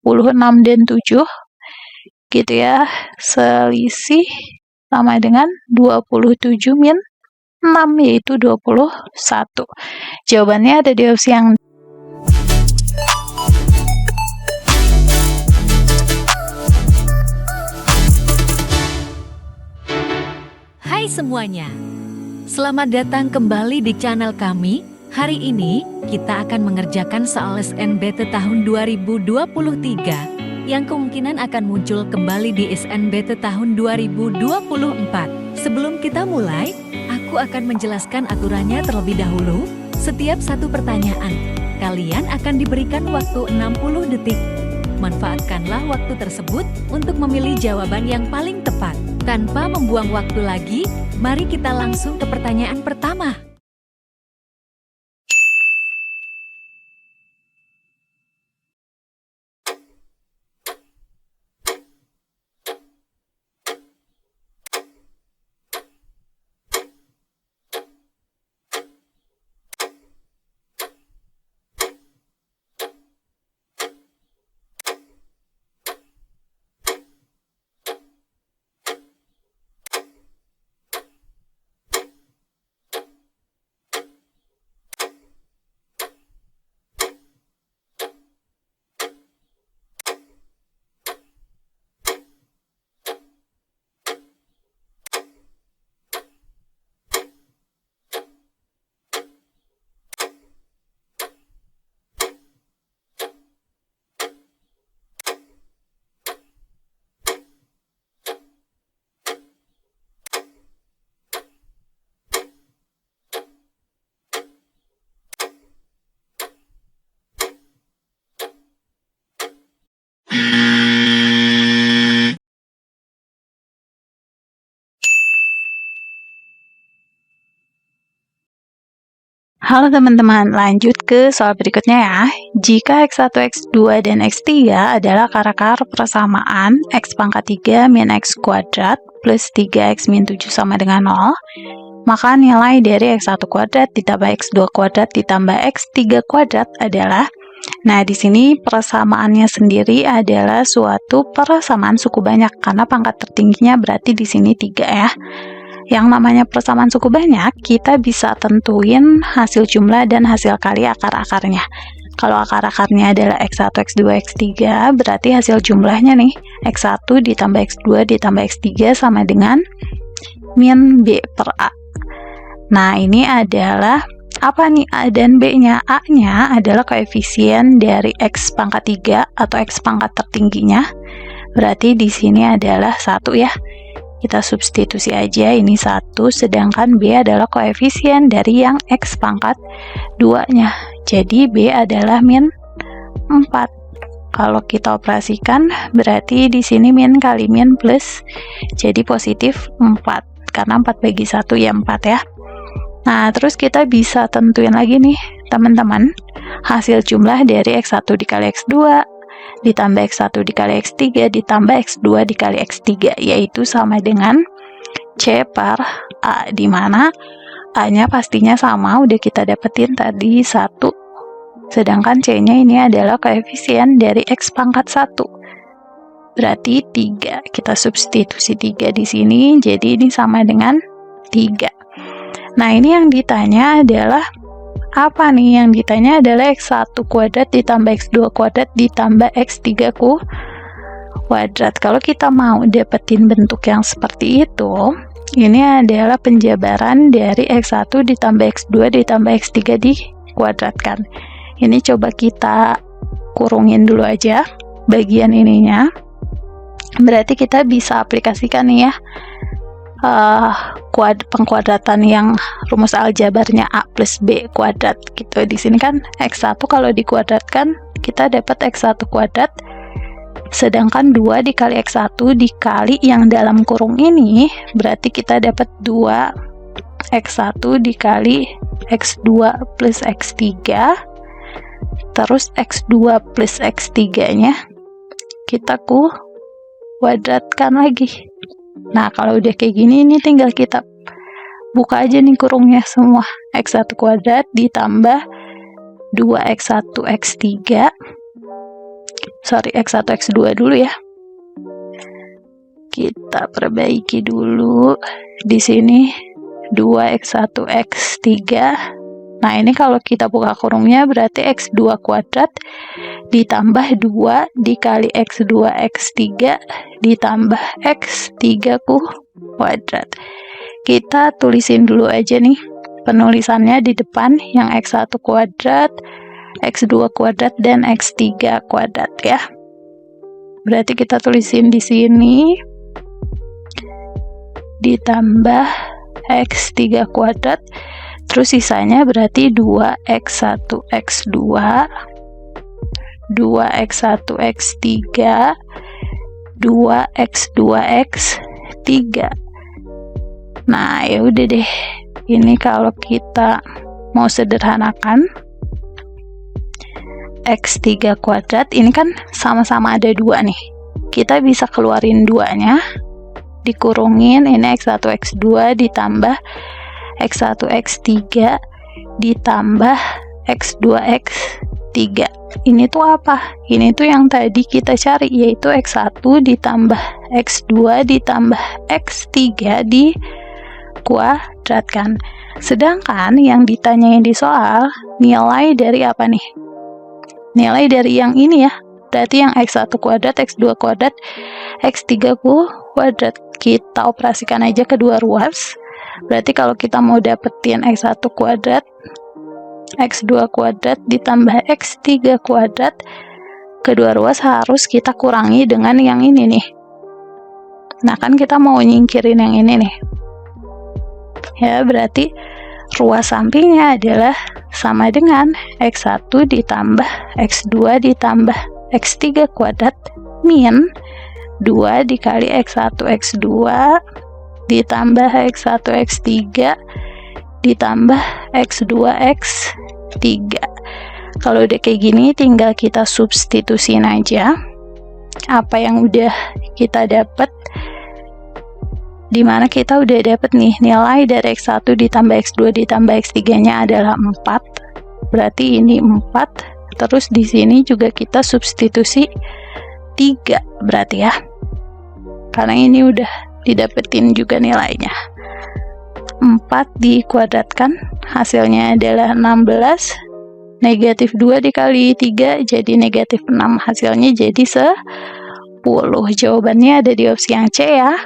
26 dan 7 gitu ya, selisih sama dengan 27 min 6 yaitu 21. Jawabannya ada di opsi yang Hai semuanya, selamat datang kembali di channel kami. Hari ini, kita akan mengerjakan soal SNBT tahun 2023 yang kemungkinan akan muncul kembali di SNBT tahun 2024. Sebelum kita mulai, aku akan menjelaskan aturannya terlebih dahulu. Setiap satu pertanyaan, kalian akan diberikan waktu 60 detik. Manfaatkanlah waktu tersebut untuk memilih jawaban yang paling tepat. Tanpa membuang waktu lagi, mari kita langsung ke pertanyaan pertama. Halo teman-teman, lanjut ke soal berikutnya ya. Jika X1, X2, dan X3 adalah akar-akar persamaan X pangkat 3 min X kuadrat plus 3X min 7 sama dengan 0, maka nilai dari X1 kuadrat ditambah X2 kuadrat ditambah X3 kuadrat adalah, nah di sini persamaannya sendiri adalah suatu persamaan suku banyak, karena pangkat tertingginya berarti di sini 3 ya. Yang namanya persamaan suku banyak, kita bisa tentuin hasil jumlah dan hasil kali akar-akarnya. Kalau akar-akarnya adalah X1, X2, X3, berarti hasil jumlahnya nih, X1 ditambah X2 ditambah X3 sama dengan min B per A. Nah, ini adalah apa nih A dan B-nya? A-nya adalah koefisien dari X pangkat 3 atau X pangkat tertingginya. Berarti di sini adalah 1 ya. Kita substitusi aja, ini 1, sedangkan B adalah koefisien dari yang X pangkat 2-nya. Jadi B adalah min 4. Kalau kita operasikan, berarti di sini min kali min plus, jadi positif 4. Karena 4 bagi 1 ya 4 ya. Nah, terus kita bisa tentuin lagi nih, teman-teman, hasil jumlah dari X1 dikali X2, ditambah X1 dikali X3 ditambah X2 dikali X3, yaitu sama dengan C per A, di mana A-nya pastinya sama, udah kita dapetin tadi 1, sedangkan C-nya ini adalah koefisien dari X pangkat 1, berarti 3. Kita substitusi 3 di sini, jadi ini sama dengan 3. Nah, ini yang ditanya adalah apa nih? Yang ditanya adalah X1 kuadrat ditambah X2 kuadrat ditambah X3 kuadrat. Kalau kita mau dapetin bentuk yang seperti itu, ini adalah penjabaran dari X1 ditambah X2 ditambah X3 dikuadratkan. Ini coba kita kurungin dulu aja bagian ininya. Berarti kita bisa aplikasikan nih ya, pengkuadratan yang rumus aljabarnya A plus B kuadrat gitu. Di sini kan X1 kalau dikuadratkan kita dapat X1 kuadrat, sedangkan 2 dikali X1 dikali yang dalam kurung ini berarti kita dapat 2 X1 dikali X2 plus X3, terus X2 plus X3 nya kita kuadratkan lagi. Nah, kalau udah kayak gini, ini tinggal kita buka aja nih kurungnya semua. X1 kuadrat ditambah 2X1 X3 X1, X2 dulu ya. Kita perbaiki dulu di sini 2x1, x3. Nah, ini kalau kita buka kurungnya berarti x2 kuadrat ditambah 2 dikali x2, x3 ditambah x3 kuadrat. Kita tulisin dulu aja nih penulisannya di depan, yang x1 kuadrat, x2 kuadrat, dan x3 kuadrat ya. Berarti kita tulisin di sini ditambah x3 kuadrat, terus sisanya berarti 2x1 x2, 2x1 x3, 2x2 x3. Nah, ya udah deh. Ini kalau kita mau sederhanakan x3 kuadrat, ini kan sama-sama ada 2 nih. Kita bisa keluarin 2-nya, dikurungin, ini x1 x2 ditambah x1 x3 ditambah x2 x3. Ini tuh apa? Ini tuh yang tadi kita cari, yaitu x1 ditambah x2 ditambah x3 dikuadratkan. Sedangkan yang ditanyain di soal, nilai dari apa nih? Nilai dari yang ini ya. Berarti yang x1 kuadrat, x2 kuadrat, x3 kuadrat. Kita operasikan aja kedua ruas. Berarti kalau kita mau dapetin x1 kuadrat, x2 kuadrat ditambah x3 kuadrat, kedua ruas harus kita kurangi dengan yang ini nih. Nah, kan kita mau nyingkirin yang ini nih. Ya, berarti ruas sampingnya adalah sama dengan x1 ditambah x2 ditambah x3 kuadrat min 2 dikali x1 x2 ditambah x1 x3 ditambah x2 x3. Kalau udah kayak gini, tinggal kita substitusin aja apa yang udah kita dapat, dimana kita udah dapat nih nilai dari x1 ditambah x2 ditambah x3 nya adalah 4. Berarti ini 4. Terus di sini juga kita substitusi 3 berarti ya, karena ini udah didapetin juga nilainya. 4 dikuadratkan, hasilnya adalah 16. Negatif 2 dikali 3 jadi negatif 6, hasilnya jadi 10. Jawabannya ada di opsi yang C ya.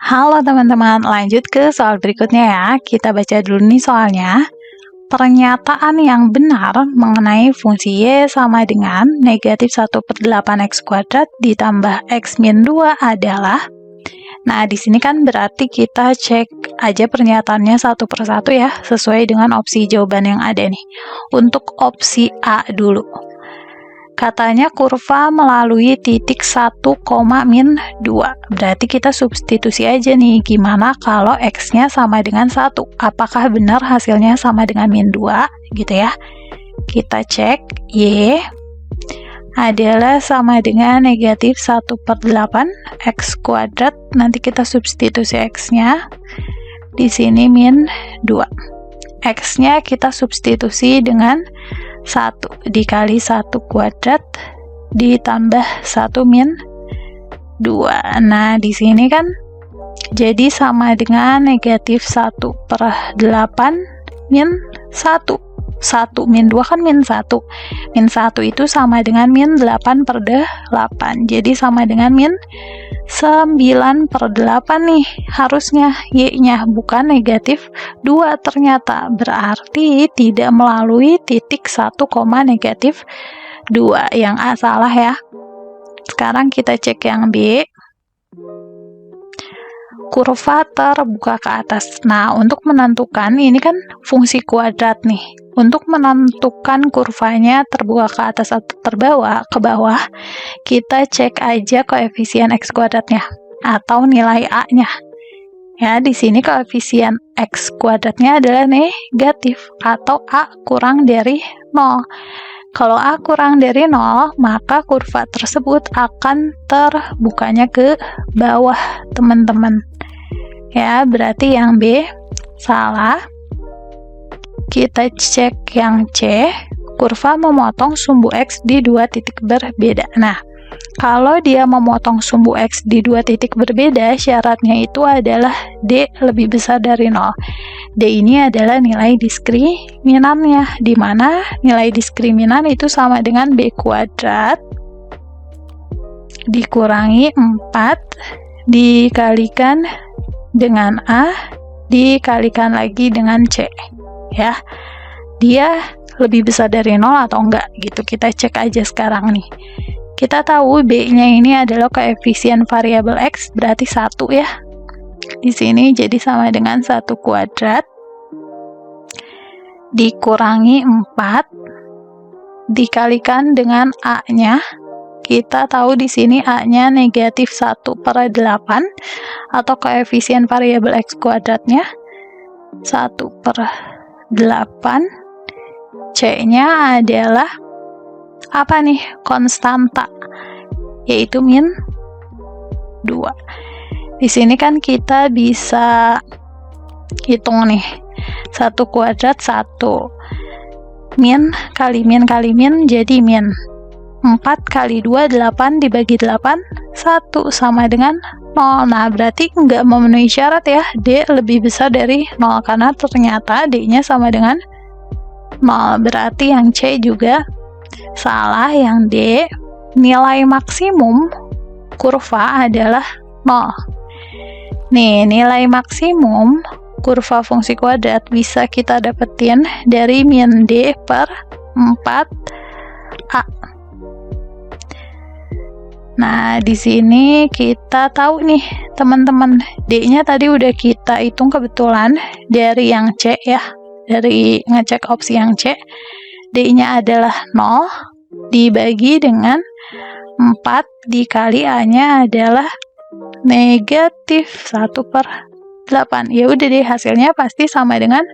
Halo teman-teman, lanjut ke soal berikutnya ya. Kita baca dulu nih soalnya. Pernyataan yang benar mengenai fungsi y sama dengan negatif 1/8x kuadrat ditambah x min 2 adalah. Nah, di sini kan berarti kita cek aja pernyataannya satu persatu ya, sesuai dengan opsi jawaban yang ada nih. Untuk opsi A dulu. Katanya kurva melalui titik 1, min 2. Berarti kita substitusi aja nih, gimana kalau x-nya sama dengan 1. Apakah benar hasilnya sama dengan min 2? Gitu ya. Kita cek, y adalah sama dengan negatif 1/8 x kuadrat. Nanti kita substitusi x-nya. Di sini min 2. X-nya kita substitusi dengan 1 dikali 1 kuadrat ditambah 1 min 2. Nah, di sini kan jadi sama dengan negatif 1/8 min 1. 1 min 2 kan min 1. Min 1 itu sama dengan min 8/8. Jadi sama dengan min 9/8 nih harusnya Y-nya, bukan negatif 2 ternyata. Berarti tidak melalui titik 1, negatif 2. Yang A salah ya. Sekarang kita cek yang B. Kurva terbuka ke atas. Nah, untuk menentukan, ini kan fungsi kuadrat nih. Untuk menentukan kurvanya terbuka ke atas atau ke bawah, kita cek aja koefisien X kuadratnya atau nilai A-nya. Ya, di sini koefisien X kuadratnya adalah negatif atau A kurang dari 0. Kalau A kurang dari 0, maka kurva tersebut akan terbukanya ke bawah, teman-teman. Ya, berarti yang B salah. Kita cek yang C, kurva memotong sumbu X di 2 titik berbeda. Nah, kalau dia memotong sumbu X di 2 titik berbeda, syaratnya itu adalah D lebih besar dari 0. D ini adalah nilai diskriminannya, di mana nilai diskriminan itu sama dengan B kuadrat dikurangi 4 dikalikan dengan A dikalikan lagi dengan C. Ya, dia lebih besar dari 0 atau enggak gitu. Kita cek aja sekarang nih. Kita tahu B-nya ini adalah koefisien variabel X, berarti 1 ya. Di sini jadi sama dengan 1 kuadrat dikurangi 4 dikalikan dengan A-nya. Kita tahu di sini A-nya negatif 1/8 atau koefisien variabel X kuadratnya 1/8. C-nya adalah apa nih? Konstanta, yaitu min 2. Di sini kan kita bisa hitung nih. 1 kuadrat 1. Min kali min kali min jadi min. 4 kali 2, 8 dibagi 8, 1 sama dengan 0. Nah, berarti nggak memenuhi syarat ya. D lebih besar dari 0 karena ternyata D-nya sama dengan 0. Berarti yang C juga salah. Yang D, nilai maksimum kurva adalah 0. Nih, nilai maksimum kurva fungsi kuadrat bisa kita dapetin dari min D per 4A. Nah, di sini kita tahu nih, teman-teman, D-nya tadi udah kita hitung kebetulan dari yang C ya. Dari ngecek opsi yang C, D-nya adalah 0 dibagi dengan 4 dikali A-nya adalah negatif 1/8. Ya udah deh, hasilnya pasti sama dengan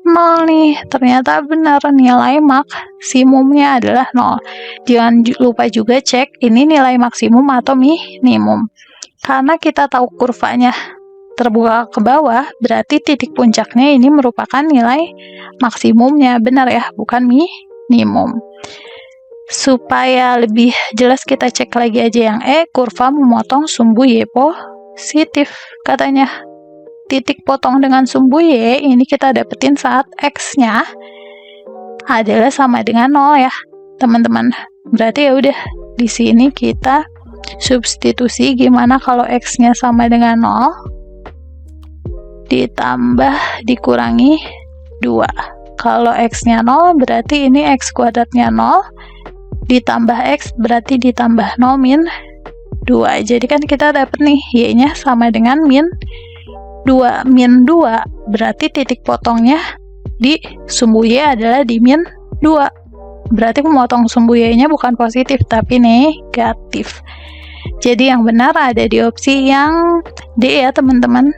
0 nih. Ternyata benar, nilai maksimumnya adalah 0. Jangan lupa juga cek ini nilai maksimum atau minimum. Karena kita tahu kurvanya terbuka ke bawah, berarti titik puncaknya ini merupakan nilai maksimumnya. Benar ya, bukan minimum. Supaya lebih jelas kita cek lagi aja yang E, kurva memotong sumbu Y positif. Katanya titik potong dengan sumbu Y ini kita dapetin saat X-nya adalah sama dengan 0 ya, teman-teman. Berarti ya udah, di sini kita substitusi gimana kalau X-nya sama dengan 0 ditambah dikurangi 2. Kalau X-nya 0 berarti ini X kuadratnya 0 ditambah X berarti ditambah 0 min 2. Jadi kan kita dapat nih Y-nya sama dengan min 2. Min 2 berarti titik potongnya di sumbu Y adalah di min 2. Berarti memotong sumbu Y-nya bukan positif tapi negatif. Jadi yang benar ada di opsi yang D ya, teman-teman.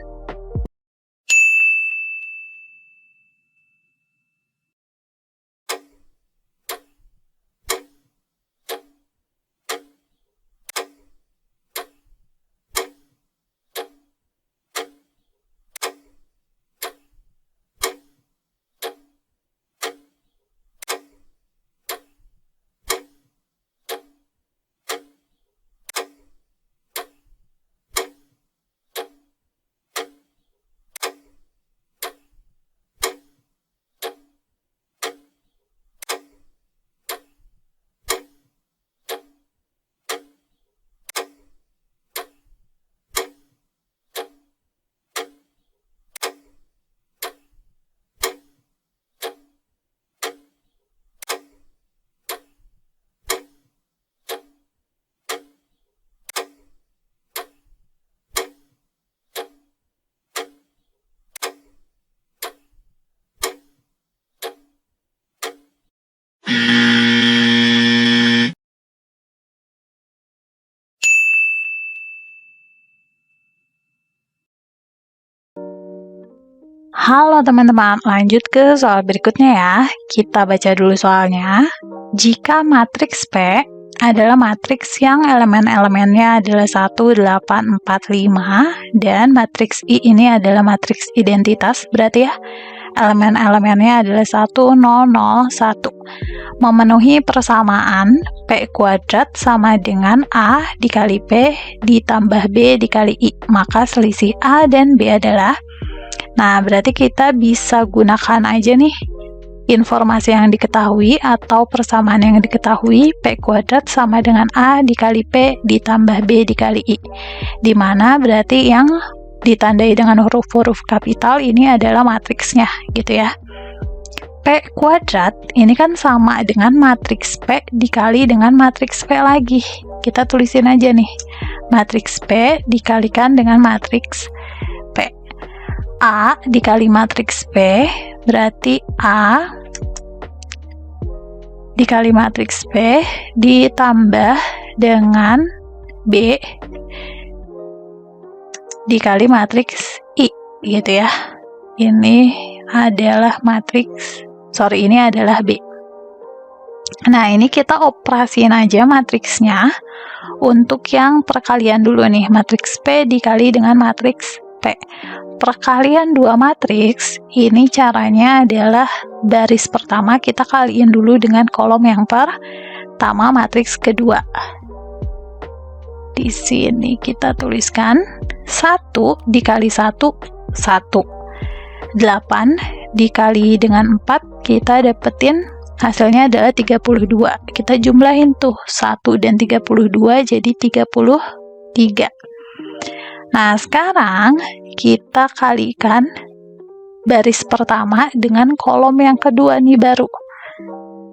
Halo teman-teman, lanjut ke soal berikutnya ya. Kita baca dulu soalnya. Jika matriks P adalah matriks yang elemen-elemennya adalah 1, 8, 4, 5, dan matriks I ini adalah matriks identitas, berarti ya elemen-elemennya adalah 1, 0, 0, 1. Memenuhi persamaan P kuadrat sama dengan A dikali P ditambah B dikali I. Maka selisih A dan B adalah, nah berarti kita bisa gunakan aja nih informasi yang diketahui atau persamaan yang diketahui. P kuadrat sama dengan A dikali P ditambah B dikali I, dimana berarti yang ditandai dengan huruf-huruf kapital ini adalah matriksnya gitu ya. P kuadrat ini kan sama dengan matriks P dikali dengan matriks P lagi. Kita tulisin aja nih, matriks P dikalikan dengan matriks P. A dikali matriks P berarti A dikali matriks P ditambah dengan B dikali matriks I gitu ya. Ini adalah ini adalah B. Nah, ini kita operasiin aja matriksnya untuk yang perkalian dulu nih, matriks P dikali dengan matriks P. Perkalian dua matriks, ini caranya adalah baris pertama kita kaliin dulu dengan kolom yang pertama matriks kedua. Di sini kita tuliskan 1 dikali 1, 1. 8 dikali dengan 4, kita dapetin hasilnya adalah 32. Kita jumlahin tuh 1 dan 32 jadi 33. Nah, sekarang kita kalikan baris pertama dengan kolom yang kedua nih baru.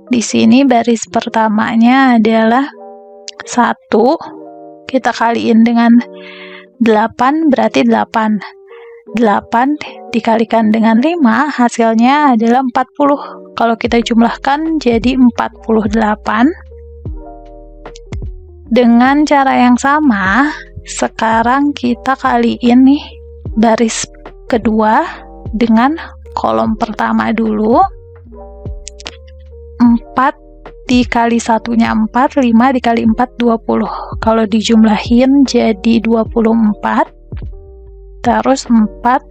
Di sini baris pertamanya adalah 1, kita kaliin dengan 8 berarti 8. 8 dikalikan dengan 5 hasilnya adalah 40. Kalau kita jumlahkan jadi 48. Dengan cara yang sama, sekarang kita kaliin nih baris kedua dengan kolom pertama dulu. 4 dikali satunya 4, 5 dikali 4, 20. Kalau dijumlahin jadi 24. Terus 4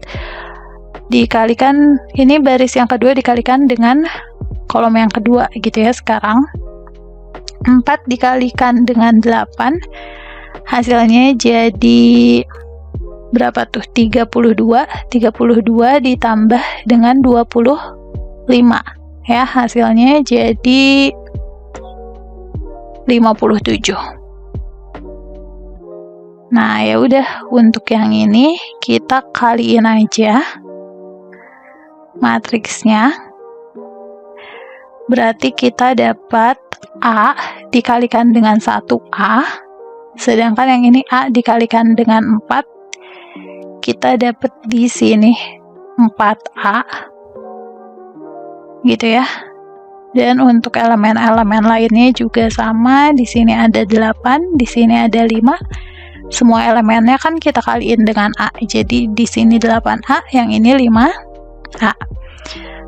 dikalikan, ini baris yang kedua dikalikan dengan kolom yang kedua gitu ya sekarang. 4 dikalikan dengan 8, hasilnya jadi berapa tuh? 32. 32 ditambah dengan 25. Ya, hasilnya jadi 57. Nah, ya udah, untuk yang ini kita kaliin aja matriksnya. Berarti kita dapat A dikalikan dengan 1A, sedangkan yang ini A dikalikan dengan 4, kita dapat di sini 4A gitu ya. Dan untuk elemen-elemen lainnya juga sama, di sini ada 8, di sini ada 5. Semua elemennya kan kita kaliin dengan A, jadi di sini 8A, yang ini 5A.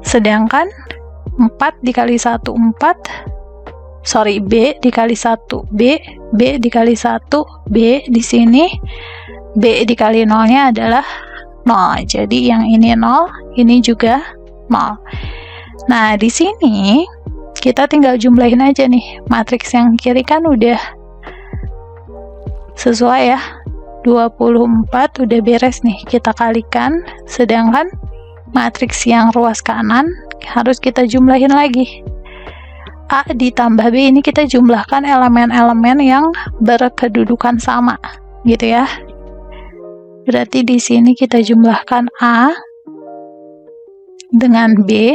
Sedangkan 4 dikali 1, 4. B dikali 1, B dikali 1, B. Di sini B dikali 0-nya adalah 0. Jadi yang ini 0, ini juga 0. Nah, di sini kita tinggal jumlahin aja nih. Matriks yang kiri kan udah sesuai ya. 24 udah beres nih, kita kalikan. Sedangkan matriks yang ruas kanan harus kita jumlahin lagi. A ditambah B ini kita jumlahkan elemen-elemen yang berkedudukan sama gitu ya. Berarti di sini kita jumlahkan A dengan B.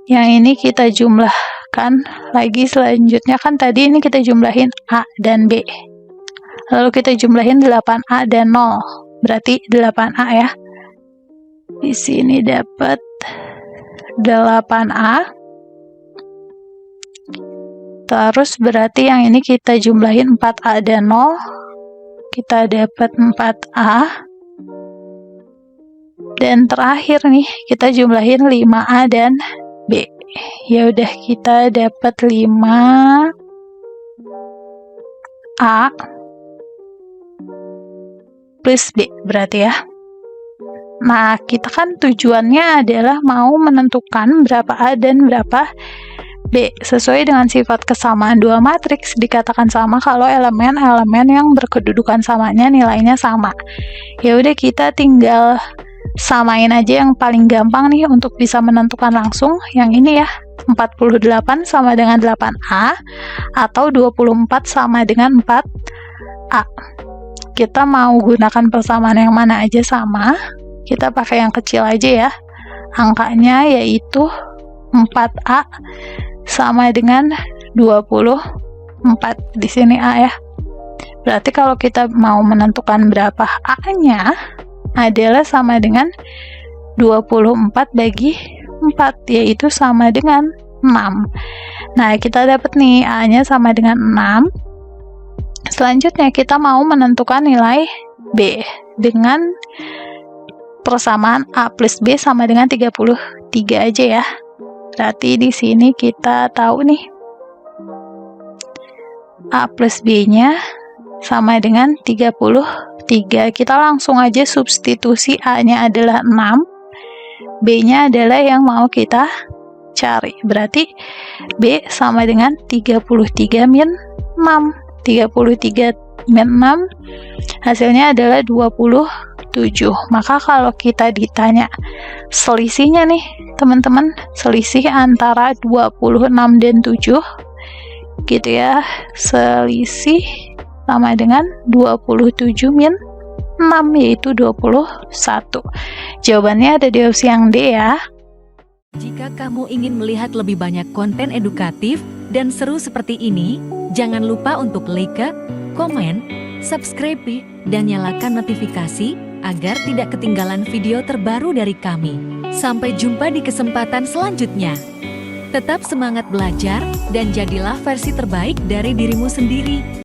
Yang ini kita jumlahkan lagi selanjutnya, kan tadi ini kita jumlahin A dan B. Lalu kita jumlahin 8A dan 0. Berarti 8A ya. Di sini dapat 8A. Terus berarti yang ini kita jumlahin 4A dan 0. Kita dapat 4A. Dan terakhir nih, kita jumlahin 5A dan B. Ya udah, kita dapat 5A plus B berarti ya. Nah, kita kan tujuannya adalah mau menentukan berapa A dan berapa B. Sesuai dengan sifat kesamaan dua matriks, dikatakan sama kalau elemen-elemen yang berkedudukan samanya nilainya sama. Ya udah, kita tinggal samain aja yang paling gampang nih untuk bisa menentukan langsung. Yang ini ya, 48 sama dengan 8A atau 24 sama dengan 4A. Kita mau gunakan persamaan yang mana aja sama. Kita pakai yang kecil aja ya. Angkanya yaitu 4A sama dengan 24. Di sini A ya. Berarti kalau kita mau menentukan berapa A-nya adalah sama dengan 24 bagi 4, yaitu sama dengan 6. Nah, kita dapat nih A-nya sama dengan 6. Selanjutnya kita mau menentukan nilai B dengan persamaan A plus B sama dengan 33 aja ya. Berarti di sini kita tahu nih A plus B-nya sama dengan 33. Kita langsung aja substitusi A-nya adalah 6, B-nya adalah yang mau kita cari. Berarti B sama dengan 33 min 6. 33 min 6 hasilnya adalah 27. Maka kalau kita ditanya selisihnya nih teman-teman, selisih antara 26 dan 7 gitu ya, selisih sama dengan 27 min 6 yaitu 21. Jawabannya ada di opsi yang D ya. Jika kamu ingin melihat lebih banyak konten edukatif dan seru seperti ini, jangan lupa untuk like, komen, subscribe, dan nyalakan notifikasi agar tidak ketinggalan video terbaru dari kami. Sampai jumpa di kesempatan selanjutnya. Tetap semangat belajar dan jadilah versi terbaik dari dirimu sendiri.